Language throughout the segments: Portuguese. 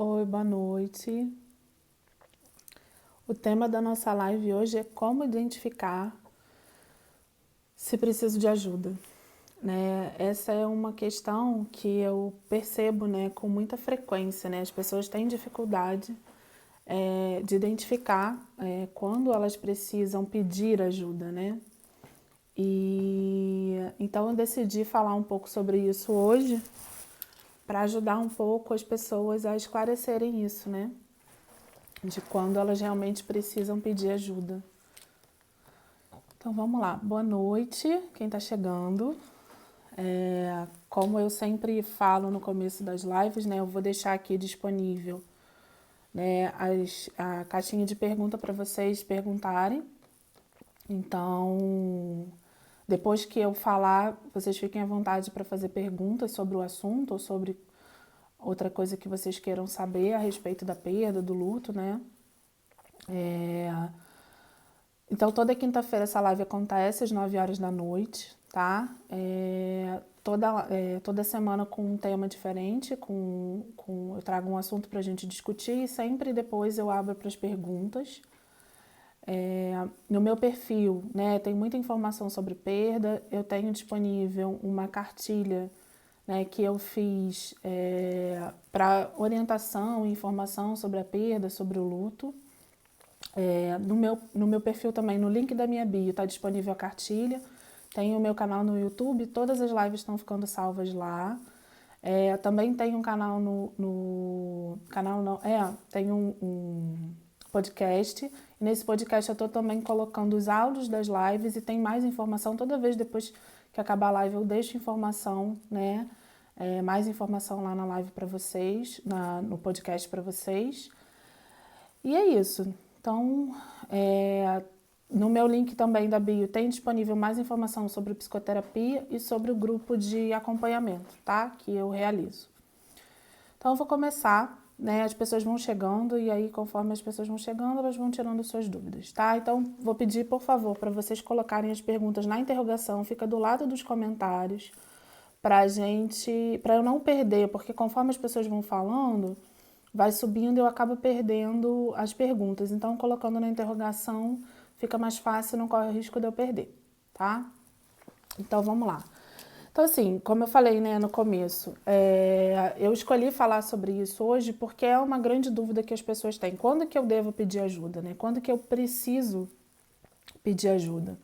Oi, boa noite. O tema da nossa live hoje é como identificar se preciso de ajuda, né? Essa é uma questão que eu percebo, né, com muita frequência, né? As pessoas têm dificuldade de identificar quando elas precisam pedir ajuda, né? E então eu decidi falar um pouco sobre isso hoje para ajudar um pouco as pessoas a esclarecerem isso, né? De quando elas realmente precisam pedir ajuda. Então vamos lá, boa noite, quem está chegando. Como eu sempre falo no começo das lives, né, eu vou deixar aqui disponível, né, a caixinha de pergunta para vocês perguntarem. Então, depois que eu falar, vocês fiquem à vontade para fazer perguntas sobre o assunto ou sobre outra coisa que vocês queiram saber a respeito da perda, do luto, né? Então, toda quinta-feira essa live acontece às 9 horas da noite, tá? Toda semana com um tema diferente, eu trago um assunto para a gente discutir e sempre depois eu abro para as perguntas. No meu perfil, né, tem muita informação sobre perda, eu tenho disponível uma cartilha, né, que eu fiz para orientação e informação sobre a perda, sobre o luto. No meu perfil também, no link da minha bio, está disponível a cartilha. Tem o meu canal no YouTube, todas as lives estão ficando salvas lá. Também tem um canal tem um podcast. E nesse podcast eu estou também colocando os áudios das lives e tem mais informação. Toda vez depois que acabar a live eu deixo informação, né? Mais informação lá na live para vocês, no podcast para vocês. E é isso. Então, no meu link também da bio tem disponível mais informação sobre psicoterapia e sobre o grupo de acompanhamento, tá? Que eu realizo. Então, eu vou começar, né? As pessoas vão chegando e aí, conforme as pessoas vão chegando, elas vão tirando suas dúvidas, tá? Então, vou pedir, por favor, para vocês colocarem as perguntas na interrogação, fica do lado dos comentários, para eu não perder, porque conforme as pessoas vão falando, vai subindo e eu acabo perdendo as perguntas. Então, colocando na interrogação fica mais fácil, não corre o risco de eu perder, tá? Então, vamos lá. Então, assim, como eu falei, né, no começo, eu escolhi falar sobre isso hoje porque é uma grande dúvida que as pessoas têm. Quando que eu devo pedir ajuda, né? Quando que eu preciso pedir ajuda?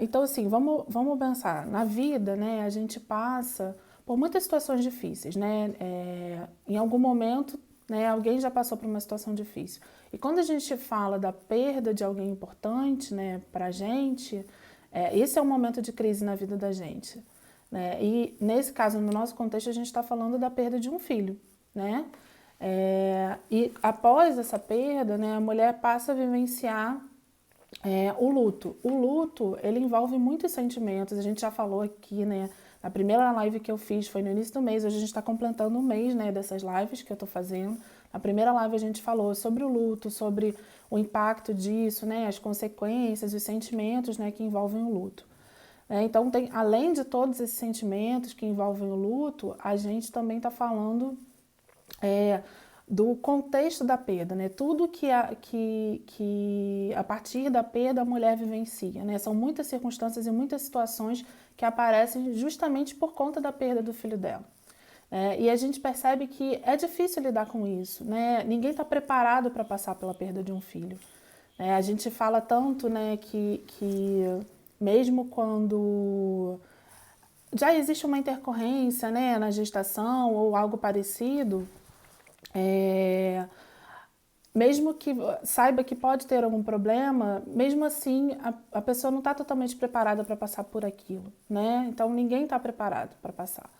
Então, assim, vamos pensar. Na vida, né, a gente passa por muitas situações difíceis, né? Em algum momento, né, alguém já passou por uma situação difícil. E quando a gente fala da perda de alguém importante, né, pra gente, esse é um momento de crise na vida da gente, né? E nesse caso, no nosso contexto, a gente está falando da perda de um filho, né? E após essa perda, né, a mulher passa a vivenciar o luto. O luto, ele envolve muitos sentimentos. A gente já falou aqui, né? A primeira live que eu fiz foi no início do mês. Hoje a gente está completando um mês, né, dessas lives que eu estou fazendo. Na primeira live a gente falou sobre o luto, sobre o impacto disso, né, as consequências, os sentimentos, né, que envolvem o luto. Então, além de todos esses sentimentos que envolvem o luto, a gente também está falando do contexto da perda, né? Tudo que a partir da perda a mulher vivencia, né? São muitas circunstâncias e muitas situações que aparecem justamente por conta da perda do filho dela. E a gente percebe que é difícil lidar com isso, né? Ninguém está preparado para passar pela perda de um filho. A gente fala tanto, né, que mesmo quando já existe uma intercorrência, né, na gestação ou algo parecido, mesmo que saiba que pode ter algum problema, mesmo assim a pessoa não está totalmente preparada para passar por aquilo, né? Então ninguém está preparado para passar.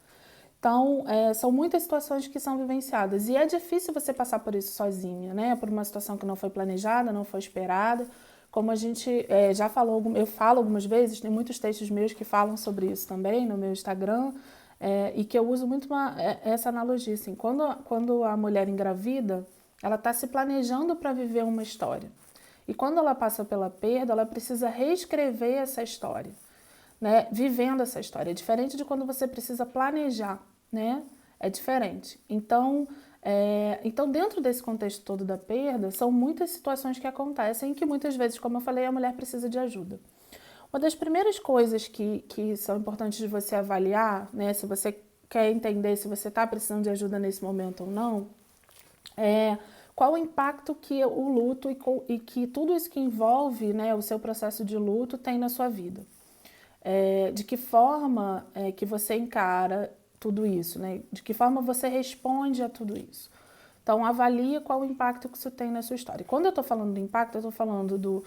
Então são muitas situações que são vivenciadas e é difícil você passar por isso sozinha, né? Por uma situação que não foi planejada, não foi esperada. Como a gente já falou, eu falo algumas vezes, tem muitos textos meus que falam sobre isso também no meu Instagram, e que eu uso muito essa analogia, assim, quando a mulher engravida, ela está se planejando para viver uma história. E quando ela passa pela perda, ela precisa reescrever essa história, né? Vivendo essa história. É diferente de quando você precisa planejar, né? É diferente. Então, Então, dentro desse contexto todo da perda, são muitas situações que acontecem que muitas vezes, como eu falei, a mulher precisa de ajuda. Uma das primeiras coisas que são importantes de você avaliar, né, se você quer entender se você está precisando de ajuda nesse momento ou não, é qual o impacto que o luto e que tudo isso que envolve, né, o seu processo de luto tem na sua vida. De que forma que você encara tudo isso, né? De que forma você responde a tudo isso. Então, avalie qual o impacto que isso tem na sua história. Quando eu estou falando do impacto, eu estou falando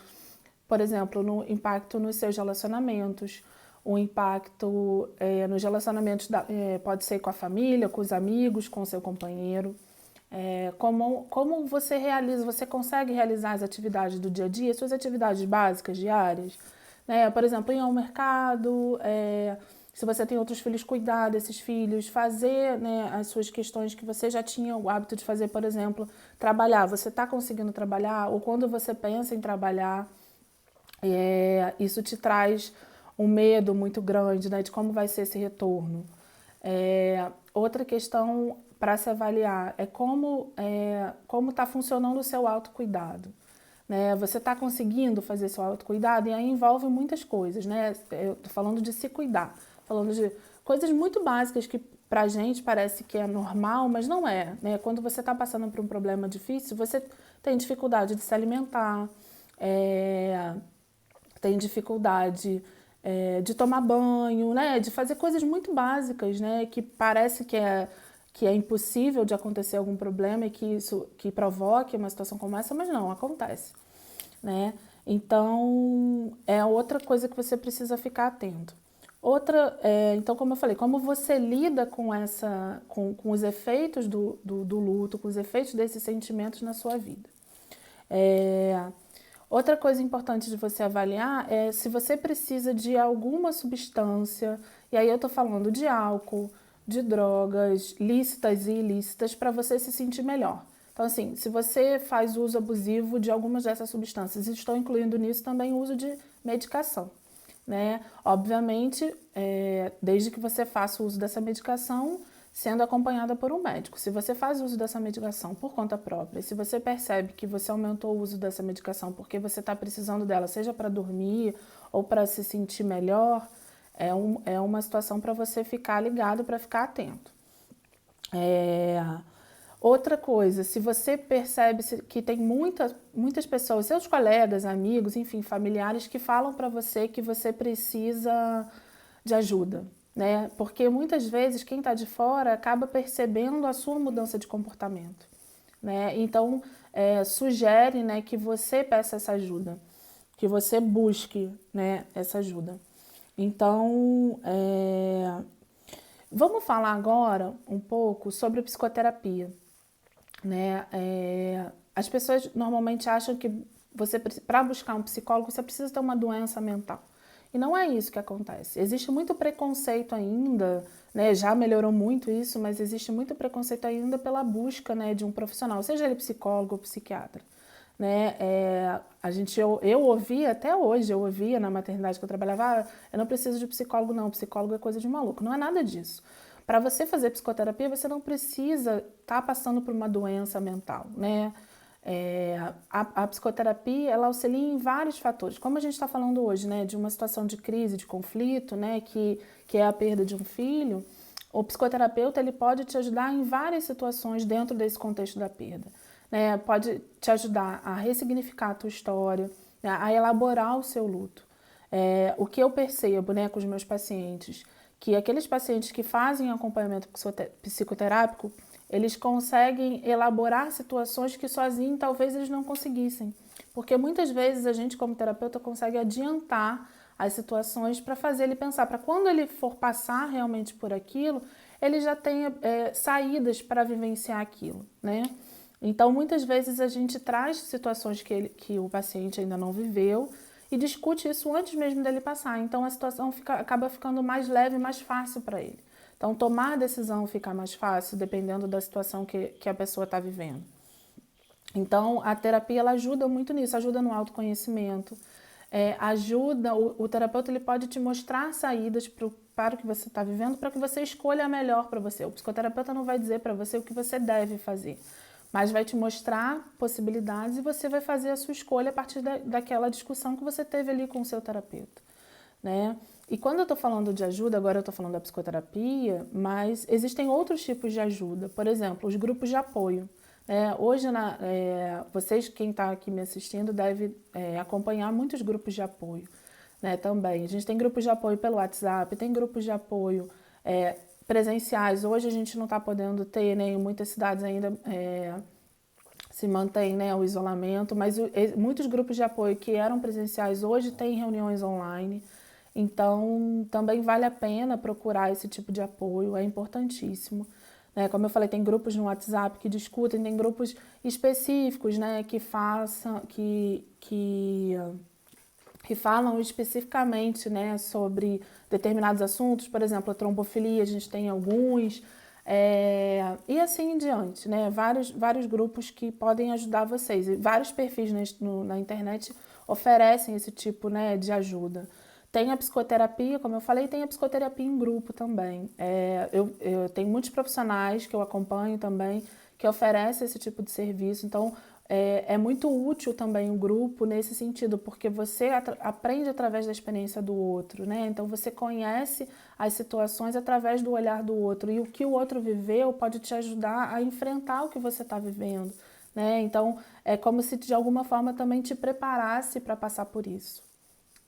por exemplo, no impacto nos seus relacionamentos, o impacto nos relacionamentos, pode ser com a família, com os amigos, com o seu companheiro. Como você consegue realizar as atividades do dia a dia, suas atividades básicas, diárias, né? Por exemplo, ir ao mercado, se você tem outros filhos, cuidar desses filhos, fazer, né, as suas questões que você já tinha o hábito de fazer, por exemplo, trabalhar. Você está conseguindo trabalhar? Ou quando você pensa em trabalhar, isso te traz um medo muito grande, né, de como vai ser esse retorno. Outra questão para se avaliar é como está funcionando o seu autocuidado. Né? Você está conseguindo fazer seu autocuidado? E aí envolve muitas coisas, né? Eu estou falando de se cuidar, falando de coisas muito básicas que para a gente parece que é normal, mas não é. Né? Quando você está passando por um problema difícil, você tem dificuldade de se alimentar, tem dificuldade de tomar banho, né? De fazer coisas muito básicas, né? Que parece que é impossível de acontecer algum problema e que provoque uma situação como essa, mas não, acontece, né? Então, é outra coisa que você precisa ficar atento. Então, como eu falei, como você lida com os efeitos do luto, com os efeitos desses sentimentos na sua vida. Outra coisa importante de você avaliar é se você precisa de alguma substância, e aí eu tô falando de álcool, de drogas, lícitas e ilícitas, para você se sentir melhor. Então, assim, se você faz uso abusivo de algumas dessas substâncias, estou incluindo nisso também o uso de medicação, né? Obviamente, desde que você faça o uso dessa medicação, sendo acompanhada por um médico. Se você faz uso dessa medicação por conta própria, se você percebe que você aumentou o uso dessa medicação porque você está precisando dela, seja para dormir ou para se sentir melhor, é uma situação para você ficar ligado, para ficar atento. Outra coisa, se você percebe que tem muitas pessoas, seus colegas, amigos, enfim, familiares, que falam para você que você precisa de ajuda, né? Porque muitas vezes quem está de fora acaba percebendo a sua mudança de comportamento, né? Então, sugere, né, que você peça essa ajuda, que você busque, né, essa ajuda. Então, vamos falar agora um pouco sobre psicoterapia, né? As pessoas normalmente acham que para buscar um psicólogo, você precisa ter uma doença mental. E não é isso que acontece. Existe muito preconceito ainda, né? Já melhorou muito isso, mas existe muito preconceito ainda pela busca, né, de um profissional, seja ele psicólogo ou psiquiatra. Né? Eu ouvia, até hoje, eu ouvia na maternidade que eu trabalhava, eu não preciso de psicólogo não, psicólogo é coisa de maluco. Não é nada disso. Para você fazer psicoterapia, você não precisa estar passando por uma doença mental, né? A psicoterapia, ela auxilia em vários fatores. Como a gente está falando hoje, né, de uma situação de crise, de conflito, né, que é a perda de um filho, o psicoterapeuta ele pode te ajudar em várias situações dentro desse contexto da perda. Né? Pode te ajudar a ressignificar a tua história, né, a elaborar o seu luto. O que eu percebo, né, com os meus pacientes, que aqueles pacientes que fazem acompanhamento psicoterápico, eles conseguem elaborar situações que sozinhos talvez eles não conseguissem. Porque muitas vezes a gente, como terapeuta, consegue adiantar as situações para fazer ele pensar, para quando ele for passar realmente por aquilo, ele já tenha saídas para vivenciar aquilo, né? Então, muitas vezes a gente traz situações que o paciente ainda não viveu e discute isso antes mesmo dele passar. Então, a situação acaba ficando mais leve e mais fácil para ele. Então, tomar a decisão fica mais fácil dependendo da situação que a pessoa está vivendo. Então, a terapia ela ajuda muito nisso, ajuda no autoconhecimento, ajuda, o terapeuta ele pode te mostrar saídas para o que você está vivendo, para que você escolha a melhor para você. O psicoterapeuta não vai dizer para você o que você deve fazer, mas vai te mostrar possibilidades e você vai fazer a sua escolha a partir daquela discussão que você teve ali com o seu terapeuta, né? E quando eu estou falando de ajuda, agora eu estou falando da psicoterapia, mas existem outros tipos de ajuda. Por exemplo, os grupos de apoio. Hoje, vocês, quem está aqui me assistindo, deve acompanhar muitos grupos de apoio, né, também. A gente tem grupos de apoio pelo WhatsApp, tem grupos de apoio presenciais. Hoje a gente não está podendo ter, né, em muitas cidades ainda se mantém, né, o isolamento, mas muitos grupos de apoio que eram presenciais hoje têm reuniões online. Então, também vale a pena procurar esse tipo de apoio, é importantíssimo. Como eu falei, tem grupos no WhatsApp que discutem, tem grupos específicos, né, que falam especificamente, né, sobre determinados assuntos, por exemplo, a trombofilia, a gente tem alguns, e assim em diante, né, vários grupos que podem ajudar vocês, e vários perfis na internet oferecem esse tipo, né, de ajuda. Tem a psicoterapia, como eu falei, tem a psicoterapia em grupo também. Eu tenho muitos profissionais que eu acompanho também que oferecem esse tipo de serviço. Então, é muito útil também o grupo nesse sentido, porque você aprende através da experiência do outro, né? Então, você conhece as situações através do olhar do outro. E o que o outro viveu pode te ajudar a enfrentar o que você está vivendo, né? Então, é como se de alguma forma também te preparasse para passar por isso,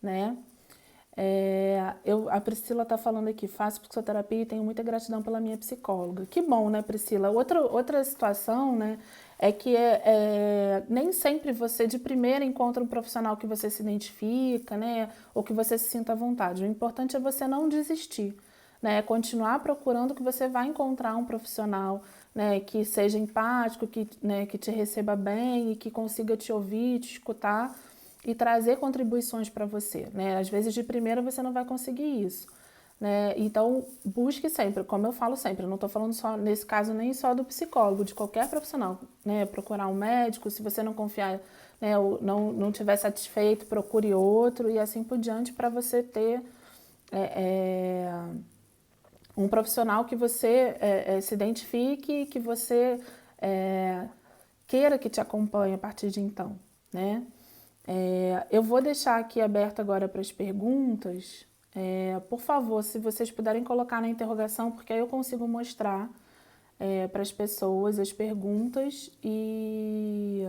né? A Priscila está falando aqui, faço psicoterapia e tenho muita gratidão pela minha psicóloga. Que bom, né, Priscila? Outra situação, né, é que nem sempre você de primeira encontra um profissional que você se identifica, né, ou que você se sinta à vontade. O importante é você não desistir, né, continuar procurando que você vai encontrar um profissional, né, que seja empático, que te receba bem e que consiga te ouvir, te escutar e trazer contribuições para você, né? Às vezes de primeira você não vai conseguir isso, né? Então busque sempre, como eu falo sempre, eu não estou falando só nesse caso nem só do psicólogo, de qualquer profissional, né? Procurar um médico, se você não confiar, né, ou não estiver satisfeito, procure outro e assim por diante para você ter um profissional que você se identifique, que você queira que te acompanhe a partir de então, né? Eu vou deixar aqui aberto agora para as perguntas. Por favor, se vocês puderem colocar na interrogação, porque aí eu consigo mostrar para as pessoas as perguntas. E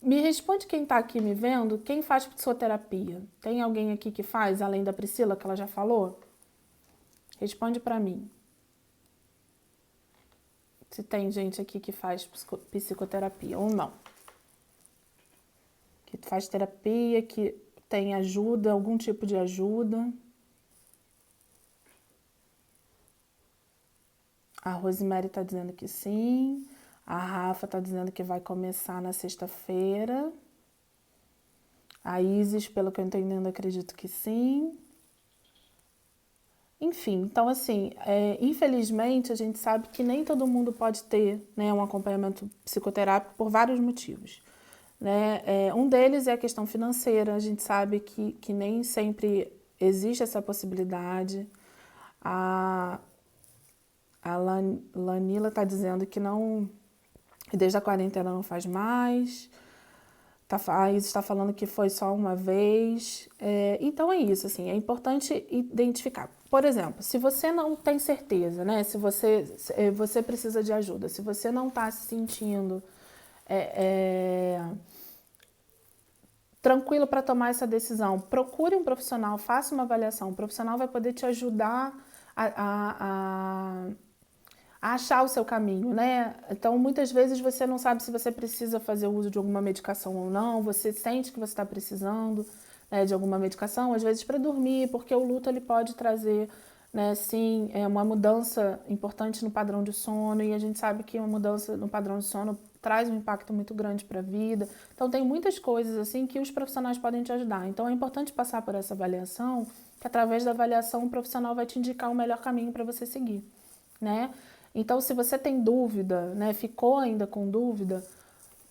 me responde quem está aqui me vendo, quem faz psicoterapia? Tem alguém aqui que faz, além da Priscila, que ela já falou? Responde para mim. Se tem gente aqui que faz psicoterapia ou não. Que faz terapia, que tem ajuda, algum tipo de ajuda. A Rosemary está dizendo que sim. A Rafa está dizendo que vai começar na sexta-feira. A Isis, pelo que eu estou entendendo, acredito que sim. Enfim, então assim, infelizmente a gente sabe que nem todo mundo pode ter, né, um acompanhamento psicoterápico por vários motivos, né? Um deles é a questão financeira, a gente sabe que nem sempre existe essa possibilidade. A Lanila está dizendo que não, desde a quarentena não faz mais. A Isis está falando que foi só uma vez. Então é isso, assim, é importante identificar. Por exemplo, se você não tem certeza, né? Se você precisa de ajuda, se você não está se sentindo tranquilo para tomar essa decisão, procure um profissional, faça uma avaliação. O profissional vai poder te ajudar a achar o seu caminho, né? Então, muitas vezes você não sabe se você precisa fazer uso de alguma medicação ou não, você sente que você está precisando, né, de alguma medicação, às vezes para dormir, porque o luto ele pode trazer, né, sim, uma mudança importante no padrão de sono, e a gente sabe que uma mudança no padrão de sono traz um impacto muito grande para a vida. Então, tem muitas coisas assim que os profissionais podem te ajudar. Então, é importante passar por essa avaliação, que através da avaliação o profissional vai te indicar o melhor caminho para você seguir, né? Então, se você tem dúvida, né, ficou ainda com dúvida,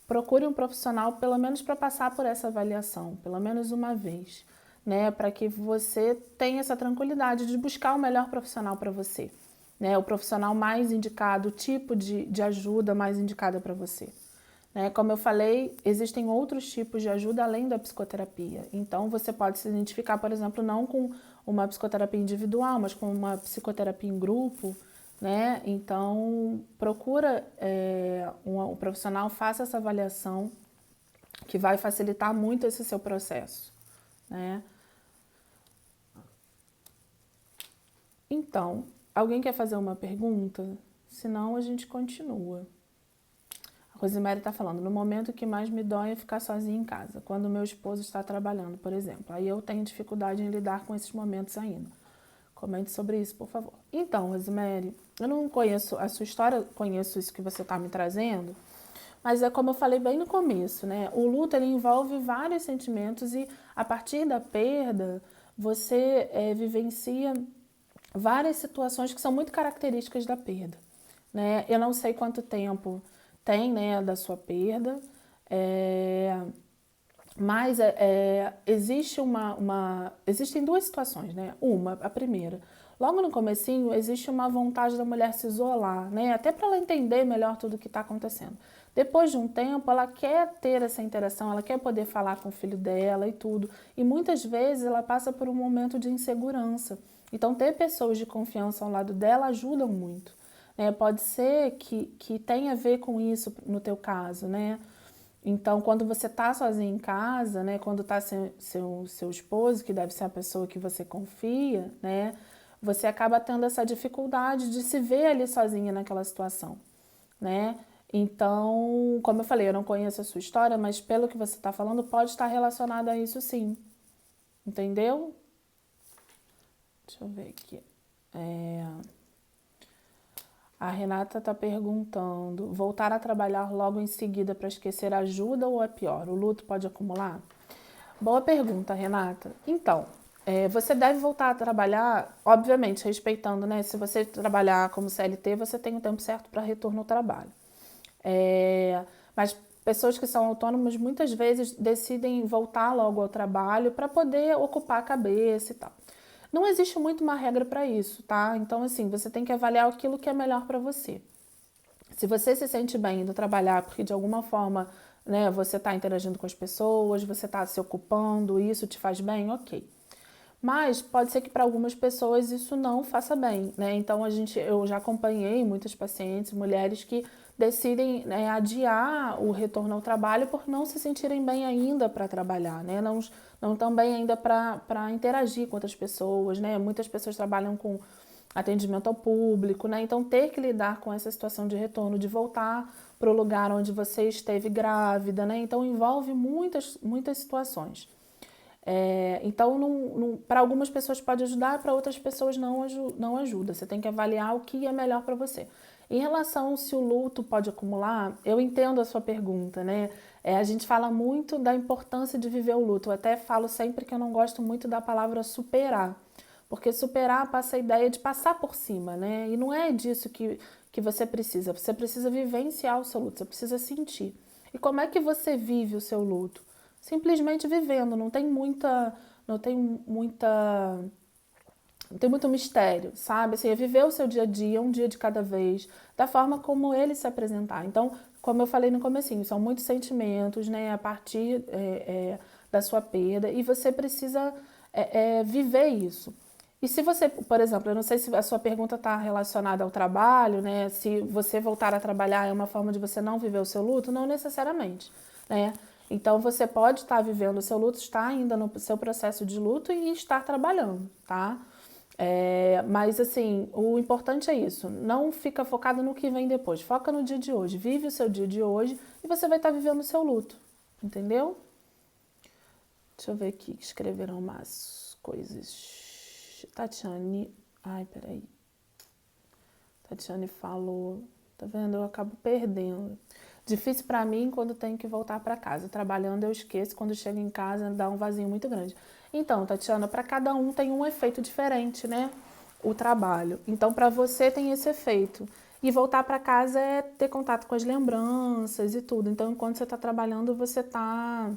procure um profissional pelo menos para passar por essa avaliação, pelo menos uma vez, né? Para que você tenha essa tranquilidade de buscar o melhor profissional para você, né? O profissional mais indicado, o tipo de ajuda mais indicada para você. Né? Como eu falei, existem outros tipos de ajuda além da psicoterapia. Então, você pode se identificar, por exemplo, não com uma psicoterapia individual, mas com uma psicoterapia em grupo, né? Então, procura um profissional, faça essa avaliação, que vai facilitar muito esse seu processo, né? Então, alguém quer fazer uma pergunta? Senão, a gente continua. Rosemary está falando, no momento que mais me dói é ficar sozinha em casa, quando meu esposo está trabalhando, por exemplo. Aí eu tenho dificuldade em lidar com esses momentos ainda. Comente sobre isso, por favor. Então, Rosemary, eu não conheço a sua história, conheço isso que você está me trazendo, mas é como eu falei bem no começo, né? O luto, ele envolve vários sentimentos e a partir da perda, você vivencia várias situações que são muito características da perda, né? Eu não sei quanto tempo tem, né, da sua perda, mas existem duas situações, né? A primeira, logo no comecinho, existe uma vontade da mulher se isolar, né? Até para ela entender melhor tudo o que está acontecendo. Depois de um tempo, ela quer ter essa interação, ela quer poder falar com o filho dela e tudo. E muitas vezes ela passa por um momento de insegurança. Então, ter pessoas de confiança ao lado dela ajudam muito. Pode ser que tenha a ver com isso no teu caso, né? Então, quando você está sozinho em casa, né? Quando está seu esposo, que deve ser a pessoa que você confia, né? Você acaba tendo essa dificuldade de se ver ali sozinha naquela situação, né? Então, como eu falei, eu não conheço a sua história, mas pelo que você está falando, pode estar relacionado a isso sim. Entendeu? Deixa eu ver aqui. A Renata está perguntando, voltar a trabalhar logo em seguida para esquecer ajuda ou é pior? O luto pode acumular? Boa pergunta, Renata. Então, você deve voltar a trabalhar, obviamente, respeitando, né? Se você trabalhar como CLT, você tem o tempo certo para retorno ao trabalho. Mas pessoas que são autônomas muitas vezes decidem voltar logo ao trabalho para poder ocupar a cabeça e tal. Não existe muito uma regra para isso, tá? Então, assim, você tem que avaliar aquilo que é melhor para você. Se você se sente bem indo trabalhar porque de alguma forma, né, você está interagindo com as pessoas, você está se ocupando, isso te faz bem, ok. Mas pode ser que para algumas pessoas isso não faça bem, né? Então eu já acompanhei muitas pacientes, mulheres que decidem, né, adiar o retorno ao trabalho por não se sentirem bem ainda para trabalhar, né? Não estão bem ainda para interagir com outras pessoas, né? Muitas pessoas trabalham com atendimento ao público, né? Então ter que lidar com essa situação de retorno, de voltar para o lugar onde você esteve grávida, né? Então envolve muitas situações. Então, para algumas pessoas pode ajudar, para outras pessoas não ajuda. Você tem que avaliar o que é melhor para você. Em relação se o luto pode acumular, eu entendo a sua pergunta, né? A gente fala muito da importância de viver o luto. Eu até falo sempre que eu não gosto muito da palavra superar, porque superar passa a ideia de passar por cima, né? E não é disso que você precisa. Você precisa vivenciar o seu luto, você precisa sentir. E como é que você vive o seu luto? Simplesmente vivendo, não tem muito mistério, sabe? Assim, é viver o seu dia a dia, um dia de cada vez, da forma como ele se apresentar. Então, como eu falei no comecinho, são muitos sentimentos, né, a partir da sua perda, e você precisa viver isso. E se você, por exemplo, eu não sei se a sua pergunta está relacionada ao trabalho, né? Se você voltar a trabalhar é uma forma de você não viver o seu luto, não necessariamente, né? Então, você pode estar vivendo o seu luto, estar ainda no seu processo de luto e estar trabalhando, tá? Mas, assim, o importante é isso. Não fica focado no que vem depois. Foca no dia de hoje. Vive o seu dia de hoje e você vai estar vivendo o seu luto. Entendeu? Deixa eu ver aqui que escreveram mais coisas. Tatiane... Ai, peraí. Tatiane falou... Tá vendo? Eu acabo perdendo. Difícil para mim quando tenho que voltar para casa. Trabalhando eu esqueço, quando chego em casa dá um vazio muito grande. Então, Tatiana, para cada um tem um efeito diferente, né? O trabalho. Então, para você tem esse efeito. E voltar para casa é ter contato com as lembranças e tudo. Então, enquanto você está trabalhando, você está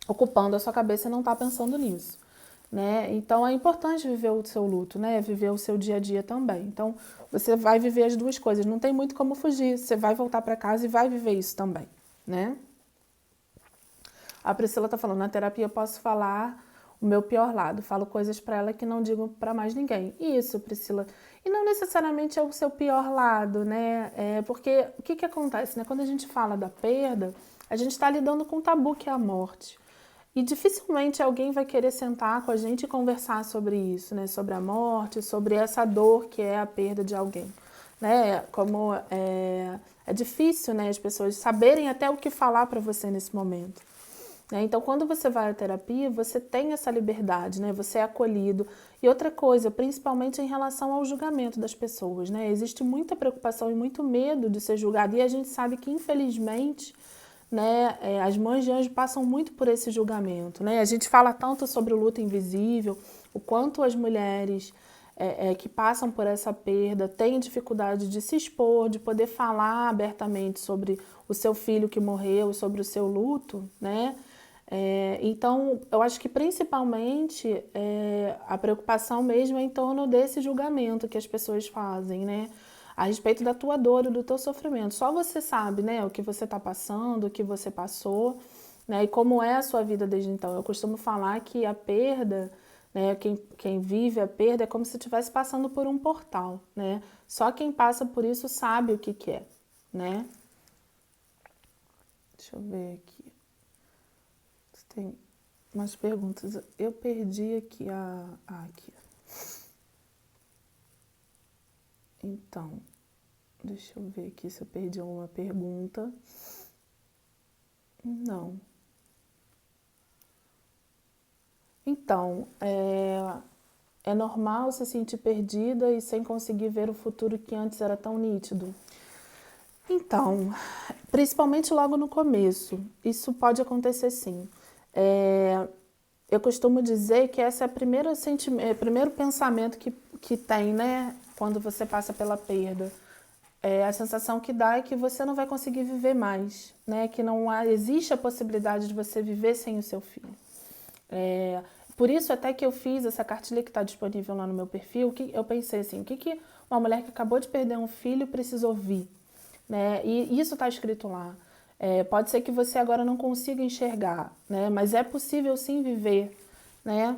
ocupando a sua cabeça e não está pensando nisso, né? Então, é importante viver o seu luto, né? Viver o seu dia a dia também. Então, você vai viver as duas coisas. Não tem muito como fugir. Você vai voltar para casa e vai viver isso também, né? A Priscila está falando, na terapia eu posso falar o meu pior lado. Falo coisas para ela que não digo para mais ninguém. Isso, Priscila. E não necessariamente é o seu pior lado, né? Porque o que acontece, né? Quando a gente fala da perda, a gente está lidando com um tabu que é a morte. E dificilmente alguém vai querer sentar com a gente e conversar sobre isso, né? Sobre a morte, sobre essa dor que é a perda de alguém, né? Como é difícil, né? As pessoas saberem até o que falar para você nesse momento. Né? Então, quando você vai à terapia, você tem essa liberdade, né? Você é acolhido. E outra coisa, principalmente em relação ao julgamento das pessoas, né? Existe muita preocupação e muito medo de ser julgado. E a gente sabe que, infelizmente, né, as mães de anjo passam muito por esse julgamento, né? A gente fala tanto sobre o luto invisível, o quanto as mulheres que passam por essa perda têm dificuldade de se expor, de poder falar abertamente sobre o seu filho que morreu, sobre o seu luto, né? Então, eu acho que principalmente a preocupação mesmo é em torno desse julgamento que as pessoas fazem, né? A respeito da tua dor e do teu sofrimento. Só você sabe, né, o que você está passando, o que você passou, né, e como é a sua vida desde então. Eu costumo falar que a perda, né, quem vive a perda é como se estivesse passando por um portal, né? Só quem passa por isso sabe o que é, né? Deixa eu ver aqui. Tem umas perguntas. Eu perdi aqui aqui. Então, deixa eu ver aqui se eu perdi alguma pergunta. Não. Então, é normal se sentir perdida e sem conseguir ver o futuro que antes era tão nítido? Então, principalmente logo no começo, isso pode acontecer sim. Eu costumo dizer que esse é o primeiro pensamento que tem, né, quando você passa pela perda. A sensação que dá é que você não vai conseguir viver mais, né? Que existe a possibilidade de você viver sem o seu filho. Por isso até que eu fiz essa cartilha que está disponível lá no meu perfil, que eu pensei assim, o que uma mulher que acabou de perder um filho precisa ouvir? Né? E isso está escrito lá. Pode ser que você agora não consiga enxergar, né? Mas é possível sim viver, né?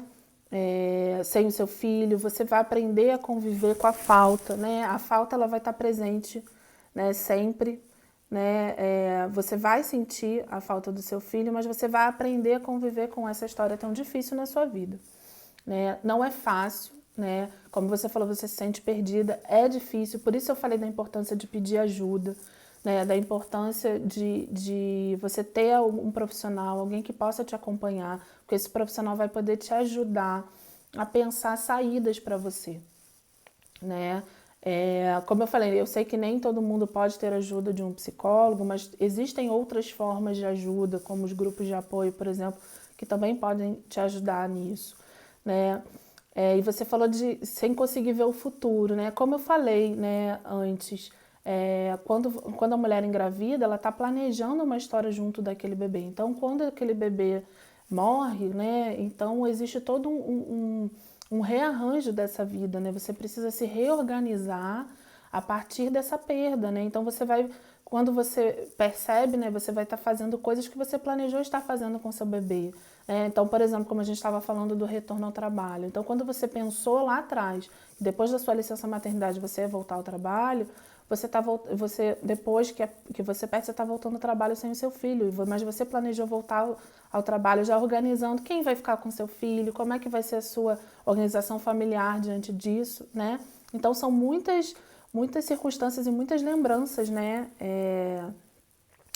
Sem o seu filho, você vai aprender a conviver com a falta, né? A falta ela vai estar presente, né? Sempre, né? Você vai sentir a falta do seu filho, mas você vai aprender a conviver com essa história tão difícil na sua vida, né? Não é fácil, né? Como você falou, você se sente perdida, é difícil. Por isso eu falei da importância de pedir ajuda, né? Da importância de você ter um profissional, alguém que possa te acompanhar, porque esse profissional vai poder te ajudar a pensar saídas para você, né? Como eu falei, eu sei que nem todo mundo pode ter ajuda de um psicólogo, mas existem outras formas de ajuda, como os grupos de apoio, por exemplo, que também podem te ajudar nisso, né? E você falou de sem conseguir ver o futuro, né? Como eu falei, né, antes, quando a mulher engravida, ela está planejando uma história junto daquele bebê. Então, quando aquele bebê morre, né? Então existe todo um rearranjo dessa vida, né? Você precisa se reorganizar a partir dessa perda, né? Então você vai, quando você percebe, né? Você vai estar fazendo coisas que você planejou estar fazendo com seu bebê. Então, por exemplo, como a gente estava falando do retorno ao trabalho. Então, quando você pensou lá atrás, depois da sua licença maternidade, você ia voltar ao trabalho, depois que você perde, você está voltando ao trabalho sem o seu filho, mas você planejou voltar ao trabalho já organizando quem vai ficar com seu filho, como é que vai ser a sua organização familiar diante disso, né? Então são muitas circunstâncias e muitas lembranças, né?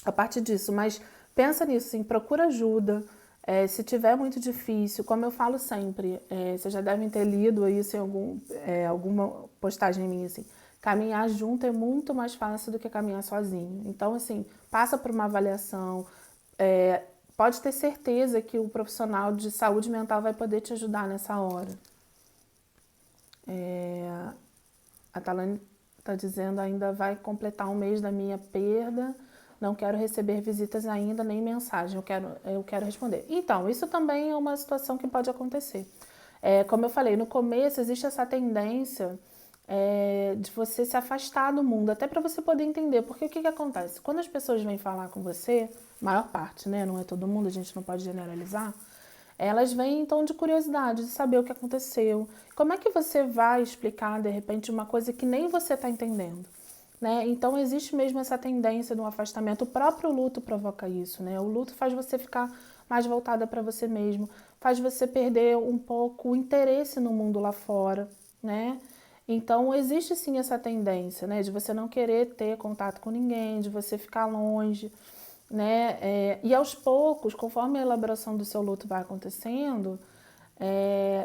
A partir disso, mas pensa nisso, assim, procura ajuda. Se tiver muito difícil, como eu falo sempre, vocês já devem ter lido isso em alguma postagem minha, assim, caminhar junto é muito mais fácil do que caminhar sozinho. Então, assim, passa por uma avaliação, pode ter certeza que o profissional de saúde mental vai poder te ajudar nessa hora. A Talane tá dizendo ainda vai completar um mês da minha perda, não quero receber visitas ainda, nem mensagem, eu quero responder. Então, isso também é uma situação que pode acontecer. Como eu falei, no começo existe essa tendência de você se afastar do mundo, até para você poder entender, porque o que acontece? Quando as pessoas vêm falar com você, maior parte, né? Não é todo mundo, a gente não pode generalizar, elas vêm em tom de curiosidade, de saber o que aconteceu. Como é que você vai explicar, de repente, uma coisa que nem você está entendendo? Né? Então, existe mesmo essa tendência do afastamento. O próprio luto provoca isso. Né? O luto faz você ficar mais voltada para você mesmo, faz você perder um pouco o interesse no mundo lá fora. Né? Então, existe sim essa tendência, né? De você não querer ter contato com ninguém, de você ficar longe. Né? E aos poucos, conforme a elaboração do seu luto vai acontecendo,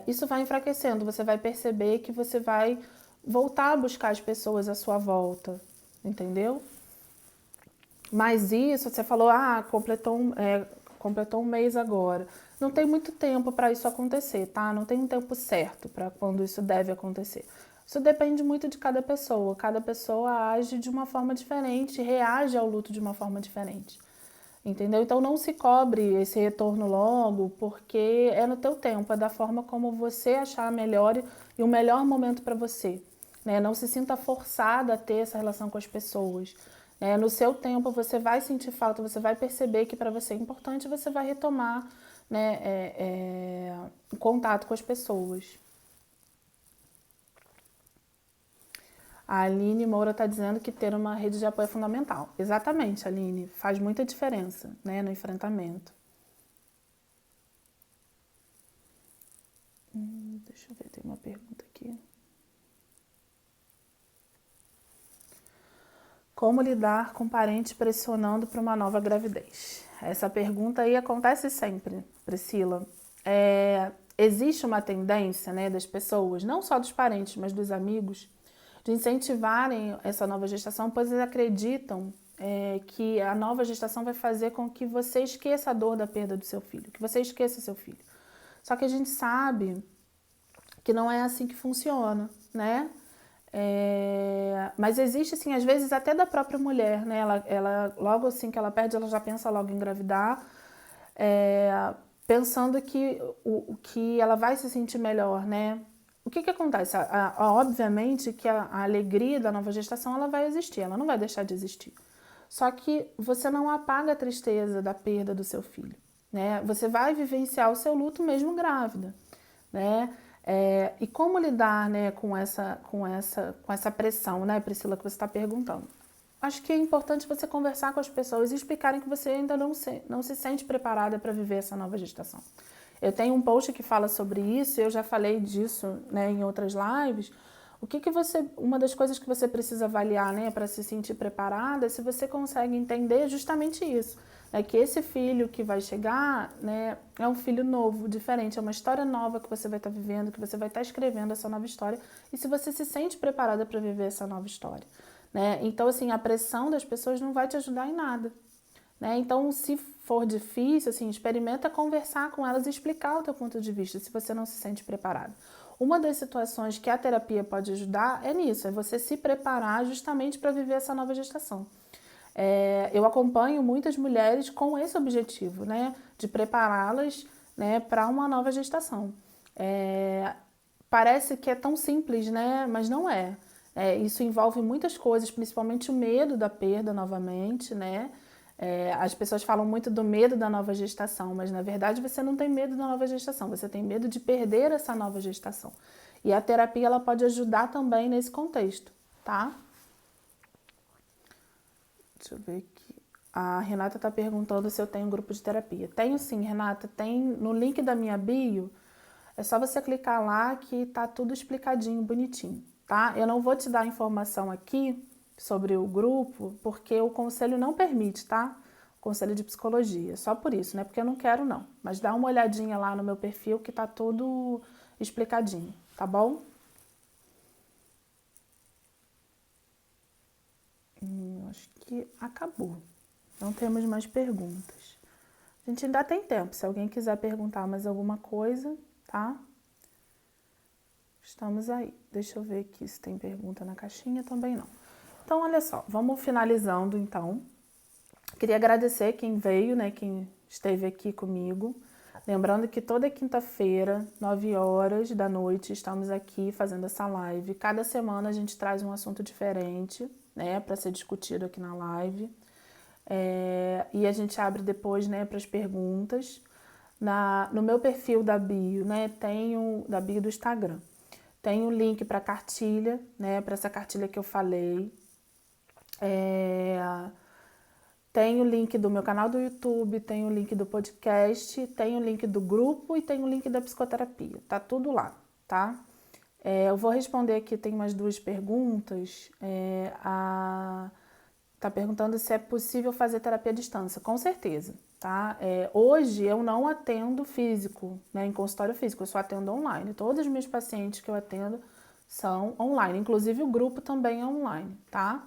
isso vai enfraquecendo. Você vai perceber que você vai voltar a buscar as pessoas à sua volta, entendeu? Mas isso, você falou, completou um mês agora. Não tem muito tempo para isso acontecer, tá? Não tem um tempo certo para quando isso deve acontecer. Isso depende muito de cada pessoa. Cada pessoa age de uma forma diferente, reage ao luto de uma forma diferente. Entendeu? Então não se cobre esse retorno logo, porque é no teu tempo, é da forma como você achar melhor e o melhor momento para você. Né? Não se sinta forçada a ter essa relação com as pessoas. Né? No seu tempo você vai sentir falta, você vai perceber que para você é importante, você vai retomar, né, o contato com as pessoas. A Aline Moura está dizendo que ter uma rede de apoio é fundamental. Exatamente, Aline. Faz muita diferença, né, no enfrentamento. Deixa eu ver, tem uma pergunta aqui. Como lidar com parentes pressionando para uma nova gravidez? Essa pergunta aí acontece sempre, Priscila. Existe uma tendência, né, das pessoas, não só dos parentes, mas dos amigos, de incentivarem essa nova gestação, pois eles acreditam que a nova gestação vai fazer com que você esqueça a dor da perda do seu filho, que você esqueça seu filho. Só que a gente sabe que não é assim que funciona, né? Mas existe, assim, às vezes até da própria mulher, né? Ela logo assim que ela perde, ela já pensa logo em engravidar, pensando que ela vai se sentir melhor, né? O que acontece? Obviamente que a alegria da nova gestação ela vai existir, ela não vai deixar de existir. Só que você não apaga a tristeza da perda do seu filho, né? Você vai vivenciar o seu luto mesmo grávida, né? E como lidar, né, com essa pressão, né, Priscila, que você está perguntando? Acho que é importante você conversar com as pessoas e explicarem que você ainda não se sente preparada para viver essa nova gestação. Eu tenho um post que fala sobre isso, eu já falei disso, né, em outras lives. Uma das coisas que você precisa avaliar, né, para se sentir preparada, é se você consegue entender justamente isso, né, que esse filho que vai chegar, né, é um filho novo, diferente, é uma história nova que você vai estar vivendo, que você vai estar escrevendo essa nova história, e se você se sente preparada para viver essa nova história, né? Então, assim, a pressão das pessoas não vai te ajudar em nada. Né? Então, se for difícil, assim, experimenta conversar com elas e explicar o teu ponto de vista, se você não se sente preparado. Uma das situações que a terapia pode ajudar é nisso, é você se preparar justamente para viver essa nova gestação. Eu acompanho muitas mulheres com esse objetivo, né, de prepará-las, né, para uma nova gestação. Parece que é tão simples, né, mas não é. Isso envolve muitas coisas, principalmente o medo da perda novamente, né? As pessoas falam muito do medo da nova gestação, mas na verdade você não tem medo da nova gestação, você tem medo de perder essa nova gestação. E a terapia ela pode ajudar também nesse contexto, tá? Deixa eu ver aqui. A Renata está perguntando se eu tenho um grupo de terapia. Tenho sim, Renata. Tem no link da minha bio. É só você clicar lá que tá tudo explicadinho, bonitinho, tá? Eu não vou te dar informação aqui sobre o grupo, porque o conselho não permite, tá? O conselho de psicologia, só por isso, né? Porque eu não quero não. Mas dá uma olhadinha lá no meu perfil que tá tudo explicadinho, tá bom? Acho que acabou. Não temos mais perguntas. A gente ainda tem tempo, se alguém quiser perguntar mais alguma coisa, tá? Estamos aí. Deixa eu ver aqui se tem pergunta na caixinha, também não. Então, olha só, vamos finalizando então. Queria agradecer quem veio, né, quem esteve aqui comigo. Lembrando que toda quinta-feira, 9 horas da noite, estamos aqui fazendo essa live. Cada semana a gente traz um assunto diferente, né, para ser discutido aqui na live. E a gente abre depois, né, para as perguntas. No meu perfil da bio, né, da bio do Instagram, tem o link para cartilha, né, para essa cartilha que eu falei. Tem o link do meu canal do YouTube, tem o link do podcast, tem o link do grupo e tem o link da psicoterapia. Tá tudo lá, tá? Eu vou responder aqui, tem umas 2 perguntas. Tá perguntando se é possível fazer terapia à distância. Com certeza, tá? Hoje eu não atendo físico, né, em consultório físico, eu só atendo online. Todos os meus pacientes que eu atendo são online, inclusive o grupo também é online, tá?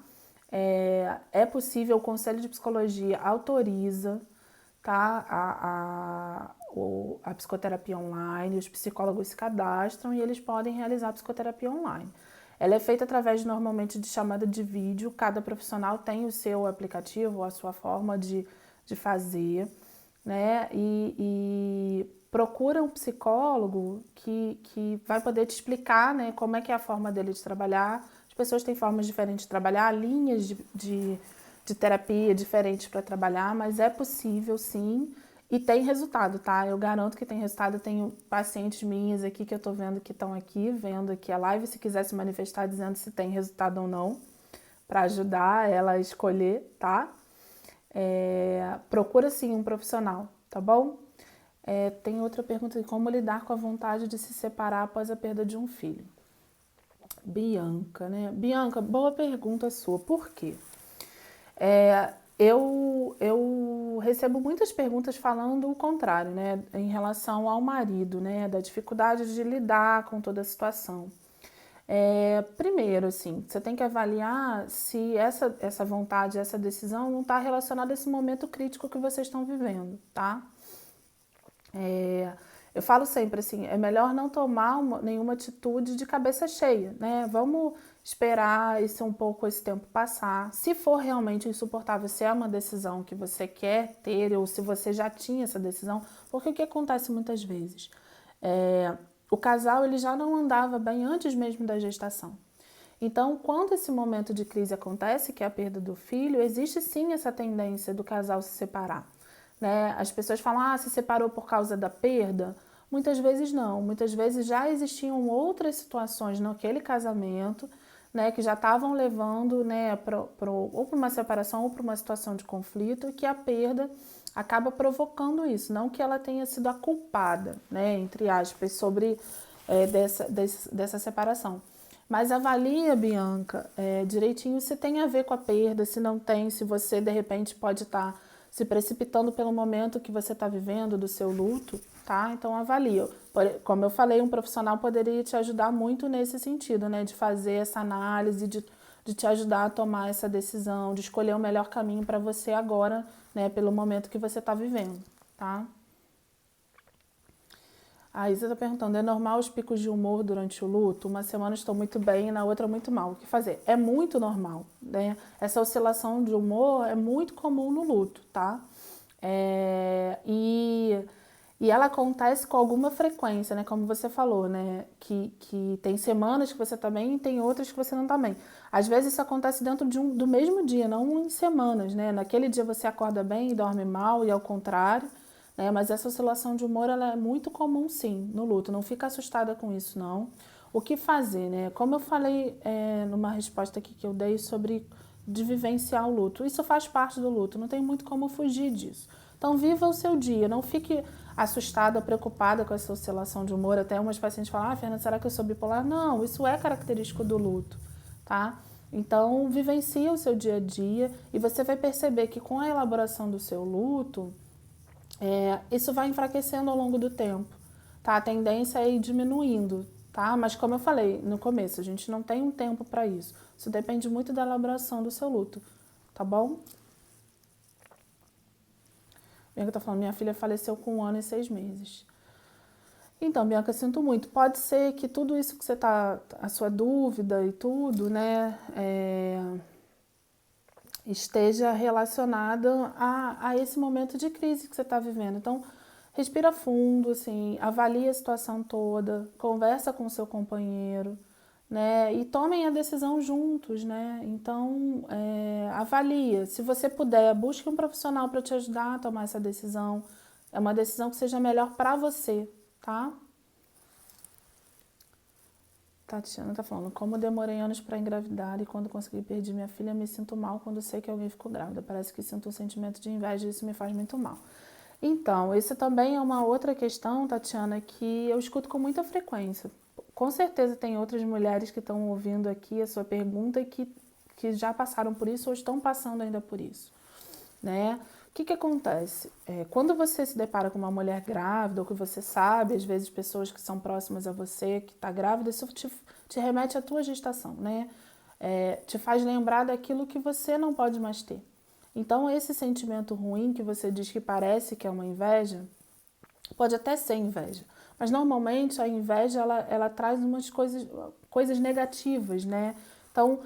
É possível, o Conselho de Psicologia autoriza, tá, a psicoterapia online, os psicólogos se cadastram e eles podem realizar a psicoterapia online. Ela é feita através, normalmente, de chamada de vídeo, cada profissional tem o seu aplicativo, a sua forma de fazer, né, e procura um psicólogo que vai poder te explicar, né, como é que é a forma dele de trabalhar. As pessoas têm formas diferentes de trabalhar, linhas de terapia diferentes para trabalhar, mas é possível sim e tem resultado, tá? Eu garanto que tem resultado. Eu tenho pacientes minhas aqui que eu tô vendo que estão aqui, vendo aqui a live, se quiser se manifestar dizendo se tem resultado ou não, para ajudar ela a escolher, tá? Procura sim um profissional, tá bom? Tem outra pergunta de como lidar com a vontade de se separar após a perda de um filho. Bianca, né? Bianca, boa pergunta sua. Por quê? Eu recebo muitas perguntas falando o contrário, né? Em relação ao marido, né? Da dificuldade de lidar com toda a situação. Primeiro, assim, você tem que avaliar se essa vontade, essa decisão não está relacionada a esse momento crítico que vocês estão vivendo, tá? Eu falo sempre assim, é melhor não tomar nenhuma atitude de cabeça cheia, né? Vamos esperar um pouco esse tempo passar. Se for realmente insuportável, se é uma decisão que você quer ter ou se você já tinha essa decisão, porque o que acontece muitas vezes? O casal ele já não andava bem antes mesmo da gestação. Então, quando esse momento de crise acontece, que é a perda do filho, existe sim essa tendência do casal se separar, né? As pessoas falam, se separou por causa da perda? Muitas vezes não. Muitas vezes já existiam outras situações naquele casamento, né, que já estavam levando, né, ou para uma separação ou para uma situação de conflito, e que a perda acaba provocando isso. Não que ela tenha sido a culpada, né, entre aspas, sobre dessa separação. Mas avalia, Bianca, direitinho se tem a ver com a perda, se não tem, se você de repente pode estar se precipitando pelo momento que você está vivendo do seu luto, tá? Então avalia. Como eu falei, um profissional poderia te ajudar muito nesse sentido, né? De fazer essa análise, de te ajudar a tomar essa decisão, de escolher o melhor caminho para você agora, né? Pelo momento que você está vivendo, tá? A Isa está perguntando, é normal os picos de humor durante o luto? Uma semana estou muito bem e na outra muito mal. O que fazer? É muito normal, né? Essa oscilação de humor é muito comum no luto, tá? E ela acontece com alguma frequência, né? Como você falou, né? Que tem semanas que você tá bem e tem outras que você não tá bem. Às vezes isso acontece dentro do mesmo dia, não em semanas, né? Naquele dia você acorda bem e dorme mal e ao contrário, né? Mas essa oscilação de humor, ela é muito comum, sim, no luto. Não fica assustada com isso, não. O que fazer, né? Como eu falei numa resposta aqui que eu dei sobre de vivenciar o luto. Isso faz parte do luto, não tem muito como fugir disso. Então, viva o seu dia, não fique assustada, preocupada com essa oscilação de humor. Até umas pacientes falam, Fernanda, será que eu sou bipolar? Não, isso é característico do luto, tá? Então, vivencie o seu dia a dia e você vai perceber que com a elaboração do seu luto, isso vai enfraquecendo ao longo do tempo, tá? A tendência é ir diminuindo, tá? Mas como eu falei no começo, a gente não tem um tempo para isso. Isso depende muito da elaboração do seu luto, tá bom? Minha tá falando, minha filha faleceu com 1 ano e 6 meses. Então, Bianca, sinto muito. Pode ser que tudo isso que você tá, a sua dúvida e tudo, né, esteja relacionada a esse momento de crise que você está vivendo. Então, respira fundo, assim, avalie a situação toda, conversa com o seu companheiro, né, e tomem a decisão juntos, né. Então, avalia. Se você puder, busque um profissional para te ajudar a tomar essa decisão. É uma decisão que seja melhor para você, tá? Tatiana tá falando, como demorei anos para engravidar e quando consegui perder minha filha, me sinto mal quando sei que alguém ficou grávida. Parece que sinto um sentimento de inveja e isso me faz muito mal. Então, isso também é uma outra questão, Tatiana, que eu escuto com muita frequência. Com certeza tem outras mulheres que estão ouvindo aqui a sua pergunta e que já passaram por isso ou estão passando ainda por isso, né? O que acontece? Quando você se depara com uma mulher grávida, ou que você sabe, às vezes, pessoas que são próximas a você, que está grávida, isso te remete à tua gestação, né? Te faz lembrar daquilo que você não pode mais ter. Então, esse sentimento ruim que você diz que parece que é uma inveja, pode até ser inveja, mas normalmente a inveja ela traz umas coisas negativas, né? Então,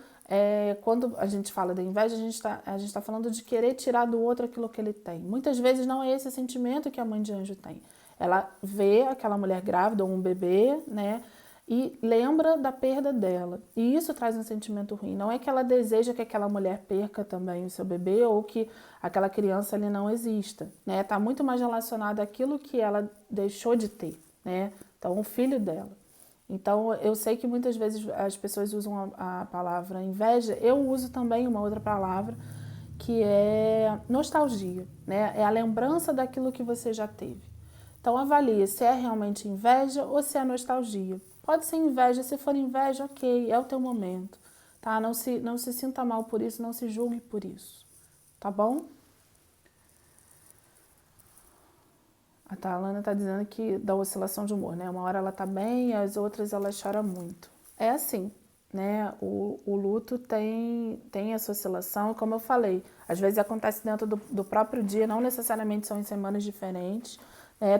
quando a gente fala da inveja, a gente tá falando de querer tirar do outro aquilo que ele tem. Muitas vezes não é esse sentimento que a mãe de anjo tem. Ela vê aquela mulher grávida ou um bebê, né? E lembra da perda dela. E isso traz um sentimento ruim. Não é que ela deseja que aquela mulher perca também o seu bebê ou que aquela criança ali não exista, né? Tá muito mais relacionado àquilo que ela deixou de ter, né? Então, o filho dela. Então, eu sei que muitas vezes as pessoas usam a palavra inveja, eu uso também uma outra palavra, que é nostalgia, né? É a lembrança daquilo que você já teve. Então, avalie se é realmente inveja ou se é nostalgia. Pode ser inveja, se for inveja, ok, é o teu momento, tá? Não se sinta mal por isso, não se julgue por isso, tá bom? A Talana tá dizendo que da oscilação de humor, né? Uma hora ela tá bem, as outras ela chora muito. É assim, né? O luto tem essa oscilação, como eu falei, às vezes acontece dentro do próprio dia, não necessariamente são em semanas diferentes.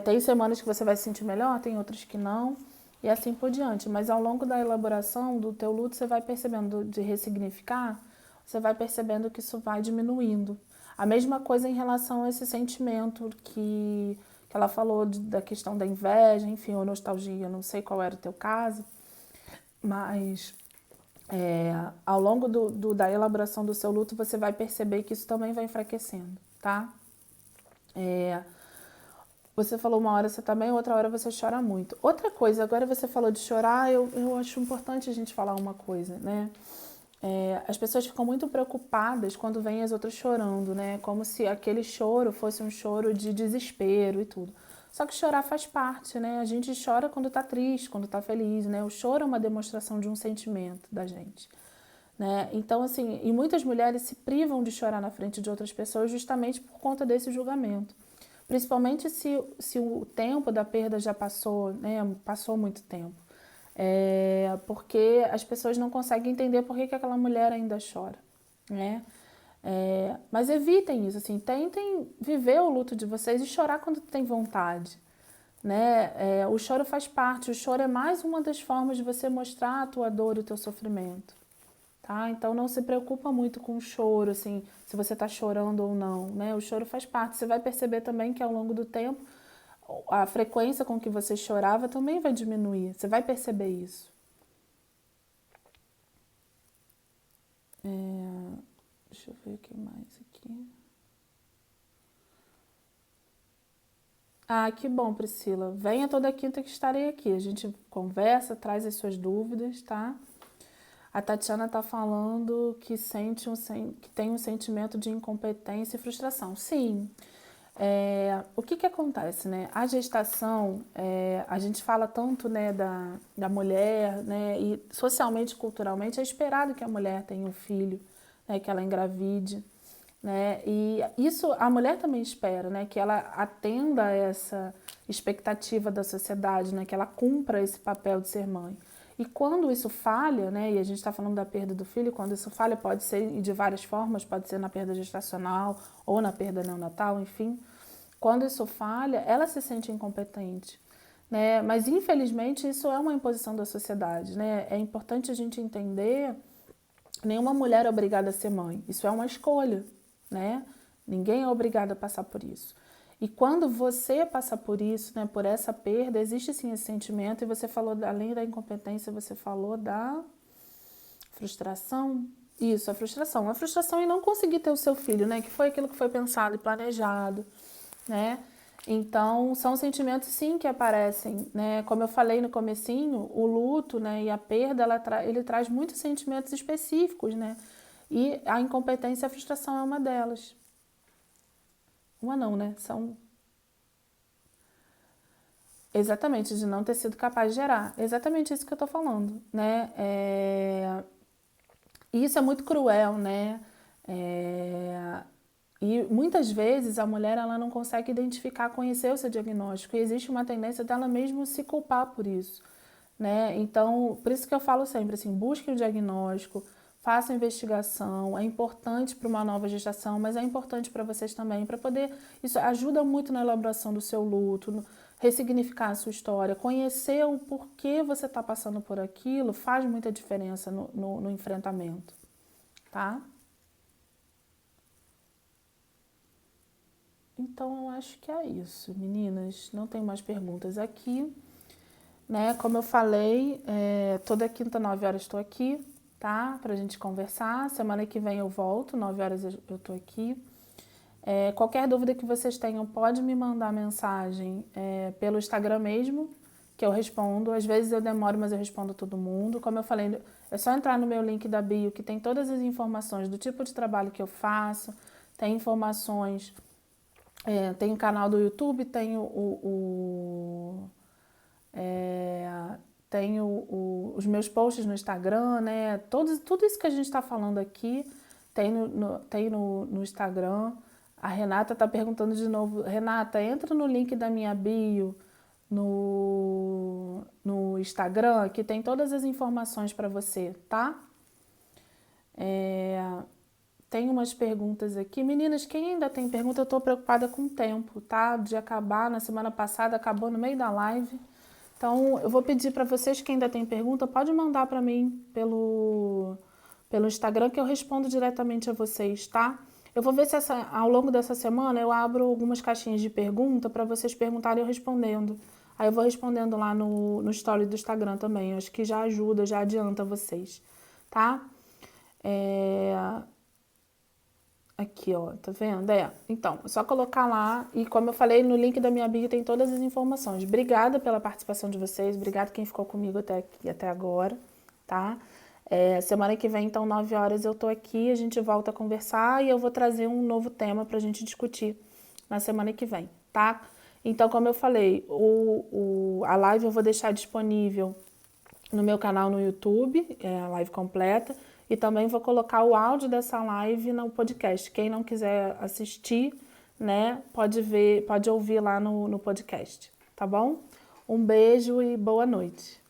Tem semanas que você vai se sentir melhor, tem outras que não, e assim por diante. Mas ao longo da elaboração do teu luto, você vai percebendo de ressignificar, você vai percebendo que isso vai diminuindo. A mesma coisa em relação a esse sentimento que ela falou da questão da inveja, enfim, ou nostalgia, não sei qual era o teu caso, mas ao longo da elaboração do seu luto, você vai perceber que isso também vai enfraquecendo, tá? Você falou uma hora você tá bem, outra hora você chora muito. Outra coisa, agora você falou de chorar, eu acho importante a gente falar uma coisa, né? As pessoas ficam muito preocupadas quando vêm as outras chorando, né? Como se aquele choro fosse um choro de desespero e tudo. Só que chorar faz parte, né? A gente chora quando tá triste, quando tá feliz, né? O choro é uma demonstração de um sentimento da gente, né? Então, assim, e muitas mulheres se privam de chorar na frente de outras pessoas justamente por conta desse julgamento. Principalmente se o tempo da perda já passou, né? Passou muito tempo. Porque as pessoas não conseguem entender por que aquela mulher ainda chora, né? Mas evitem isso, assim, tentem viver o luto de vocês e chorar quando tem vontade, né? O choro faz parte, o choro é mais uma das formas de você mostrar a tua dor e o teu sofrimento, tá? Então não se preocupa muito com o choro, assim, se você tá chorando ou não, né? O choro faz parte, você vai perceber também que ao longo do tempo a frequência com que você chorava também vai diminuir, você vai perceber isso. Deixa eu ver o que mais aqui. Ah, que bom, Priscila. Venha toda quinta que estarei aqui. A gente conversa, traz as suas dúvidas, tá? A Tatiana tá falando que que tem um sentimento de incompetência e frustração. Sim. O que acontece, né? A gestação, a gente fala tanto, né, da mulher, né? E socialmente, culturalmente, é esperado que a mulher tenha um filho, né? Que ela engravide, né? E isso a mulher também espera, né? Que ela atenda a essa expectativa da sociedade, né? Que ela cumpra esse papel de ser mãe. E quando isso falha, né? E a gente está falando da perda do filho, quando isso falha pode ser de várias formas, pode ser na perda gestacional ou na perda neonatal, enfim. Quando isso falha, ela se sente incompetente, né? Mas infelizmente isso é uma imposição da sociedade, né? É importante a gente entender, nenhuma mulher é obrigada a ser mãe. Isso é uma escolha, né? Ninguém é obrigado a passar por isso. E quando você passa por isso, né, por essa perda, existe sim esse sentimento, e você falou, além da incompetência, você falou da frustração. Isso, a frustração. A frustração em não conseguir ter o seu filho, né, que foi aquilo que foi pensado e planejado, né? Então, são sentimentos sim que aparecem, né? Como eu falei no comecinho, o luto, né, e a perda, ele traz muitos sentimentos específicos, né? E a incompetência e a frustração é uma delas. Uma não, né? São exatamente de não ter sido capaz de gerar. Exatamente isso que eu tô falando, né? E isso é muito cruel, né? É... E muitas vezes a mulher ela não consegue identificar, conhecer o seu diagnóstico e existe uma tendência dela mesmo se culpar por isso, né? Então, por isso que eu falo sempre assim, busque o diagnóstico, faça a investigação, é importante para uma nova gestação, mas é importante para vocês também, para poder, isso ajuda muito na elaboração do seu luto, no, ressignificar a sua história, conhecer o porquê você está passando por aquilo, faz muita diferença no enfrentamento, tá? Então, eu acho que é isso, meninas. Não tem mais perguntas aqui, né? Como eu falei, toda quinta, 9 horas estou aqui, tá? Pra gente conversar. Semana que vem eu volto, 9 horas eu tô aqui. Qualquer dúvida que vocês tenham, pode me mandar mensagem pelo Instagram mesmo, que eu respondo. Às vezes eu demoro, mas eu respondo todo mundo. Como eu falei, é só entrar no meu link da bio, que tem todas as informações do tipo de trabalho que eu faço, tem informações. Tem o canal do YouTube, tem é, tem os meus posts no Instagram, né? Tudo isso que a gente está falando aqui tem no Instagram. A Renata está perguntando de novo. Renata, entra no link da minha bio no Instagram, que tem todas as informações para você, tá? É, Tem umas perguntas aqui. Meninas, quem ainda tem pergunta, eu tô preocupada com o tempo, tá? De acabar, na semana passada acabou no meio da live. Então, eu vou pedir para vocês que ainda tem pergunta, pode mandar para mim pelo Instagram que eu respondo diretamente a vocês, tá? Eu vou ver se ao longo dessa semana eu abro algumas caixinhas de pergunta para vocês perguntarem e eu respondendo. Aí eu vou respondendo lá no story do Instagram também. Eu acho que já ajuda, já adianta vocês, tá? É... Aqui, ó, tá vendo? Então, é só colocar lá e como eu falei, no link da minha bio tem todas as informações. Obrigada pela participação de vocês, obrigada quem ficou comigo até aqui, até agora, tá? Semana que vem, então, 9 horas eu tô aqui, a gente volta a conversar e eu vou trazer um novo tema pra gente discutir na semana que vem, tá? Então, como eu falei, a live eu vou deixar disponível no meu canal no YouTube, a live completa, e também vou colocar o áudio dessa live no podcast. Quem não quiser assistir, né, pode ver, pode ouvir lá no podcast, tá bom? Um beijo e boa noite.